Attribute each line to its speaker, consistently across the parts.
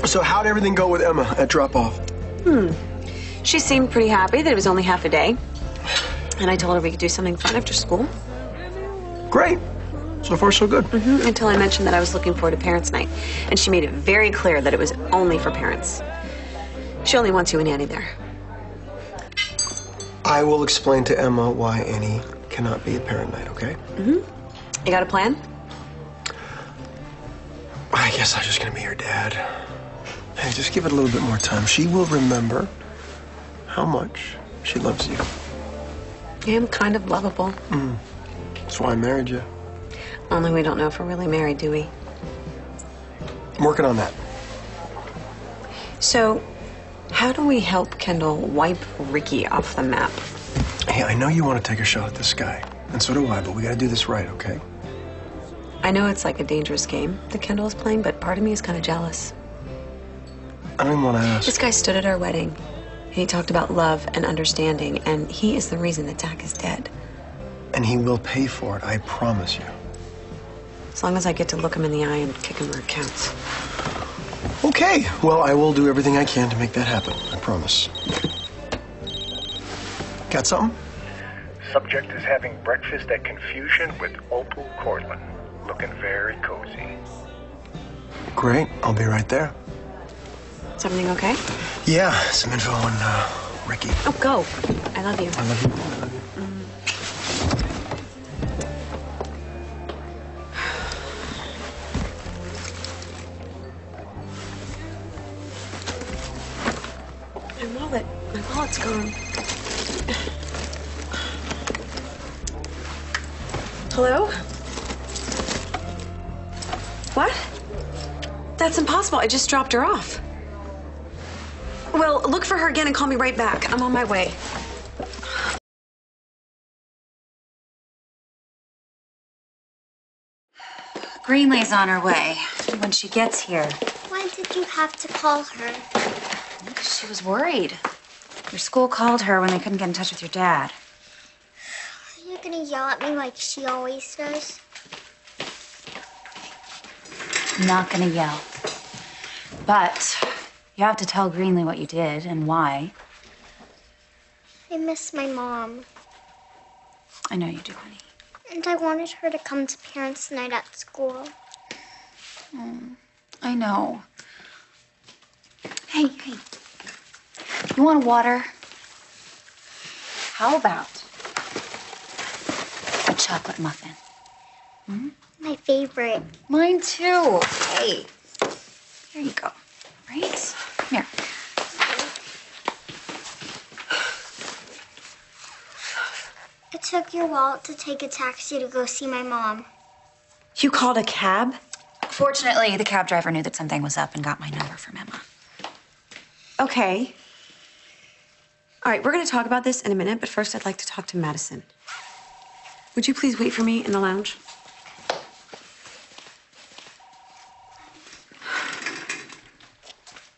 Speaker 1: So how'd everything go with Emma at drop-off?
Speaker 2: She seemed pretty happy that it was only half a day. And I told her we could do something fun after school.
Speaker 1: Great. So far, so good.
Speaker 2: Until I mentioned that I was looking forward to Parents' Night. And she made it very clear that it was only for parents. She only wants you and Annie there.
Speaker 1: I will explain to Emma why Annie cannot be at parent night, okay?
Speaker 2: You got a plan?
Speaker 1: I guess I'm just gonna be her dad. Hey, just give it a little bit more time. She will remember how much she loves you.
Speaker 2: I am kind of lovable.
Speaker 1: That's why I married you.
Speaker 2: Only we don't know if we're really married, do we?
Speaker 1: I'm working on that.
Speaker 2: So, how do we help Kendall wipe Ricky off the map?
Speaker 1: Hey, I know you want to take a shot at this guy, and so do I, but we gotta do this right, okay?
Speaker 2: I know it's like a dangerous game that Kendall is playing, but part of me is kind of jealous.
Speaker 1: I don't even want to ask.
Speaker 2: This guy stood at our wedding, and he talked about love and understanding, and he is the reason that Zach is dead.
Speaker 1: And he will pay for it, I promise you.
Speaker 2: As long as I get to look him in the eye and kick him where it counts.
Speaker 1: Okay, well, I will do everything I can to make that happen, I promise. Got something?
Speaker 3: Subject is having breakfast at Confusion with Opal Cortland. Looking very cozy.
Speaker 1: Great, I'll be right there.
Speaker 2: Is everything okay?
Speaker 1: Yeah, some info on Ricky.
Speaker 2: Oh, go. I love you.
Speaker 1: I love you. I love you.
Speaker 2: My wallet's gone. Hello? What? That's impossible. I just dropped her off. Well, look for her again and call me right back. I'm on my way.
Speaker 4: Greenlee's on her way. When she gets here.
Speaker 5: Why did you have to call her?
Speaker 4: She was worried. Your school called her when they couldn't get in touch with your dad.
Speaker 5: Are you gonna yell at me like she always does?
Speaker 4: I'm not gonna yell. But you have to tell Greenlee what you did and why.
Speaker 5: I miss my mom.
Speaker 4: I know you do, honey.
Speaker 5: And I wanted her to come to Parents' Night at school.
Speaker 4: I know. Hey. You want water? How about a chocolate muffin?
Speaker 5: My favorite.
Speaker 4: Mine too. Hey. Here you go. Right? Come here.
Speaker 5: I took your wallet to take a taxi to go see my mom.
Speaker 2: You called a cab?
Speaker 4: Fortunately, the cab driver knew that something was up and got my number from Emma.
Speaker 2: Okay. All right, we're going to talk about this in a minute, but first I'd like to talk to Madison. Would you please wait for me in the lounge?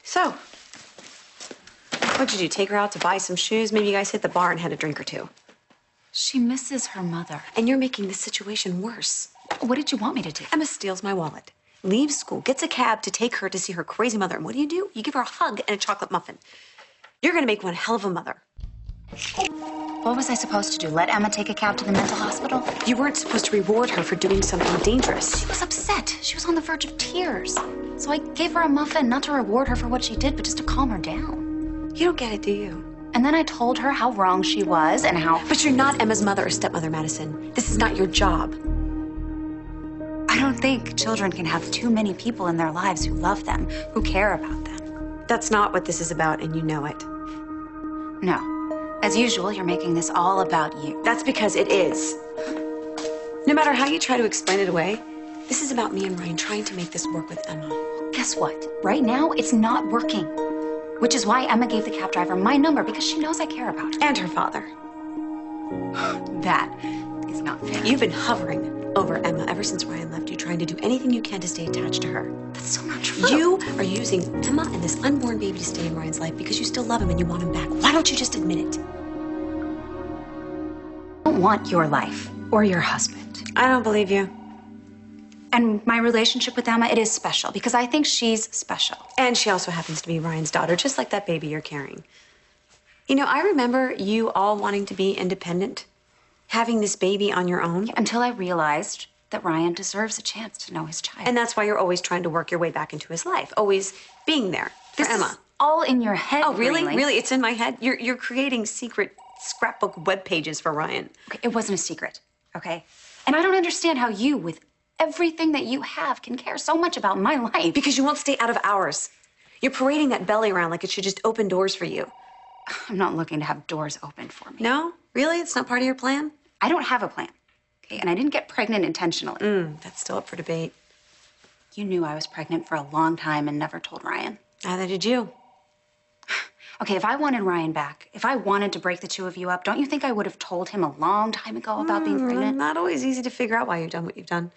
Speaker 2: So, what'd you do? Take her out to buy some shoes? Maybe you guys hit the bar and had a drink or two.
Speaker 4: She misses her mother.
Speaker 2: And you're making this situation worse.
Speaker 4: What did you want me to do?
Speaker 2: Emma steals my wallet, leaves school, gets a cab to take her to see her crazy mother. And what do? You give her a hug and a chocolate muffin. You're gonna make one hell of a mother.
Speaker 4: What was I supposed to do? Let Emma take a cab to the mental hospital?
Speaker 2: You weren't supposed to reward her for doing something dangerous.
Speaker 4: She was upset. She was on the verge of tears. So I gave her a muffin, not to reward her for what she did, but just to calm her down.
Speaker 2: You don't get it, do you?
Speaker 4: And then I told her how wrong she was and how...
Speaker 2: But you're not Emma's mother or stepmother, Madison. This is not your job.
Speaker 4: I don't think children can have too many people in their lives who love them, who care about them.
Speaker 2: That's not what this is about, and you know it.
Speaker 4: No. As usual, you're making this all about you.
Speaker 2: That's because it is. No matter how you try to explain it away, this is about me and Ryan trying to make this work with Emma.
Speaker 4: Guess what? Right now, it's not working. Which is why Emma gave the cab driver my number, because she knows I care about her.
Speaker 2: And her father.
Speaker 4: That is not fair.
Speaker 2: You've been hovering over Emma ever since Ryan left you, trying to do anything you can to stay attached to her.
Speaker 4: That's so not true.
Speaker 2: You are using Emma and this unborn baby to stay in Ryan's life because you still love him and you want him back. Why don't you just admit it?
Speaker 4: I don't want your life or your husband.
Speaker 2: I don't believe you.
Speaker 4: And my relationship with Emma, it is special because I think she's special.
Speaker 2: And she also happens to be Ryan's daughter, just like that baby you're carrying. You know, I remember you all wanting to be independent, having this baby on your own.
Speaker 4: Until I realized that Ryan deserves a chance to know his child.
Speaker 2: And that's why you're always trying to work your way back into his life, always being there for
Speaker 4: This
Speaker 2: Emma.
Speaker 4: is all in your head,
Speaker 2: Oh, really?
Speaker 4: Greenlee.
Speaker 2: Really? It's in my head? You're creating secret scrapbook web pages for Ryan.
Speaker 4: Okay, it wasn't a secret, okay? And I don't understand how you, with everything that you have, can care so much about my life.
Speaker 2: Because you won't stay out of ours. You're parading that belly around like it should just open doors for you.
Speaker 4: I'm not looking to have doors opened for me.
Speaker 2: No? Really? It's not part of your plan?
Speaker 4: I don't have a plan, okay? And I didn't get pregnant intentionally.
Speaker 2: That's still up for debate.
Speaker 4: You knew I was pregnant for a long time and never told Ryan.
Speaker 2: Neither did you.
Speaker 4: Okay, if I wanted Ryan back, if I wanted to break the two of you up, don't you think I would have told him a long time ago about being pregnant?
Speaker 2: Not always easy to figure out why you've done what you've done.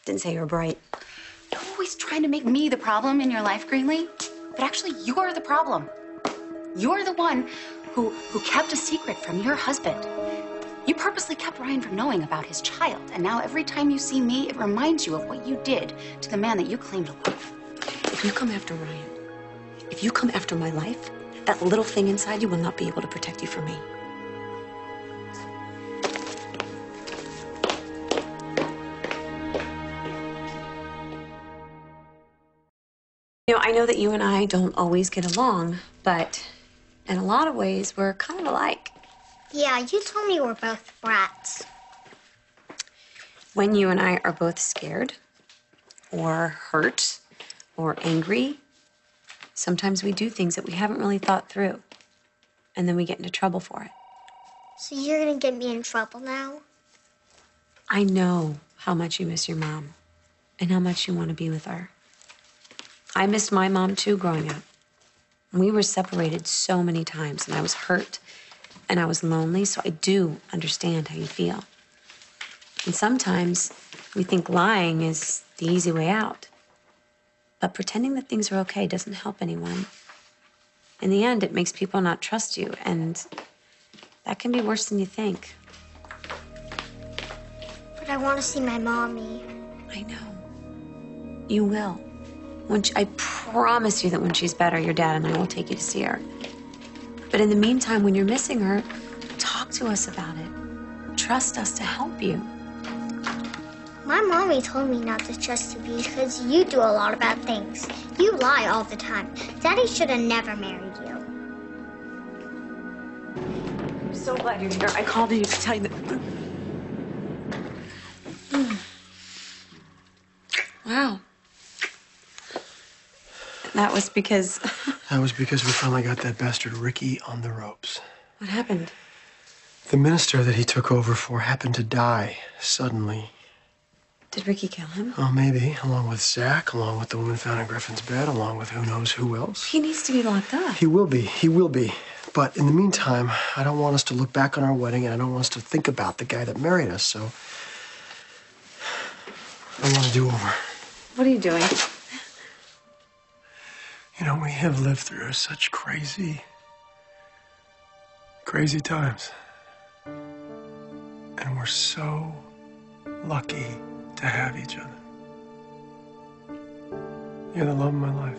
Speaker 2: Didn't say you were bright.
Speaker 4: You're always trying to make me the problem in your life, Greenlee. But actually, you're the problem. You're the one who kept a secret from your husband. You purposely kept Ryan from knowing about his child. And now every time you see me, it reminds you of what you did to the man that you claim to love.
Speaker 2: If you come after Ryan, if you come after my life, that little thing inside you will not be able to protect you from me. You know, I know that you and I don't always get along, but in a lot of ways, we're kind of alike.
Speaker 5: Yeah, you told me we're both brats.
Speaker 2: When you and I are both scared, or hurt, or angry, sometimes we do things that we haven't really thought through, and then we get into trouble for it.
Speaker 5: So you're gonna get me in trouble now?
Speaker 2: I know how much you miss your mom, and how much you want to be with her. I missed my mom too growing up. We were separated so many times, and I was hurt, and I was lonely, so I do understand how you feel. And sometimes we think lying is the easy way out. But pretending that things are okay doesn't help anyone. In the end, it makes people not trust you, and that can be worse than you think.
Speaker 5: But I want to see my mommy.
Speaker 2: I know. You will. I promise you that when she's better, your dad and I will take you to see her. But in the meantime, when you're missing her, talk to us about it. Trust us to help you.
Speaker 5: My mommy told me not to trust you because you do a lot of bad things. You lie all the time. Daddy should have never married you.
Speaker 2: I'm so glad you're here. I called you to tell you that. Wow. That was because...
Speaker 1: That was because we finally got that bastard Ricky on the ropes.
Speaker 2: What happened?
Speaker 1: The minister that he took over for happened to die suddenly.
Speaker 2: Did Ricky kill him?
Speaker 1: Oh, maybe. Along with Zach, along with the woman found in Griffin's bed, along with who knows who else.
Speaker 2: He needs to be locked up.
Speaker 1: He will be. He will be. But in the meantime, I don't want us to look back on our wedding, and I don't want us to think about the guy that married us, so... I want to do over.
Speaker 2: What are you doing?
Speaker 1: You know, we have lived through such crazy times. And we're so lucky to have each other. You're the love of my life.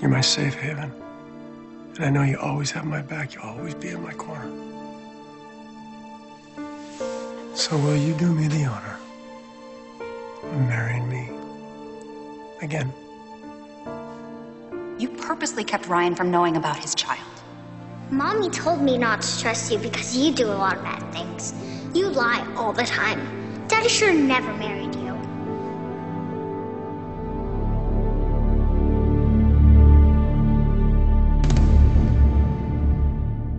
Speaker 1: You're my safe haven. And I know you always have my back. You'll always be in my corner. So will you do me the honor of marrying me again?
Speaker 4: You purposely kept Ryan from knowing about his child.
Speaker 5: Mommy told me not to trust you because you do a lot of bad things. You lie all the time. Daddy should have never married you.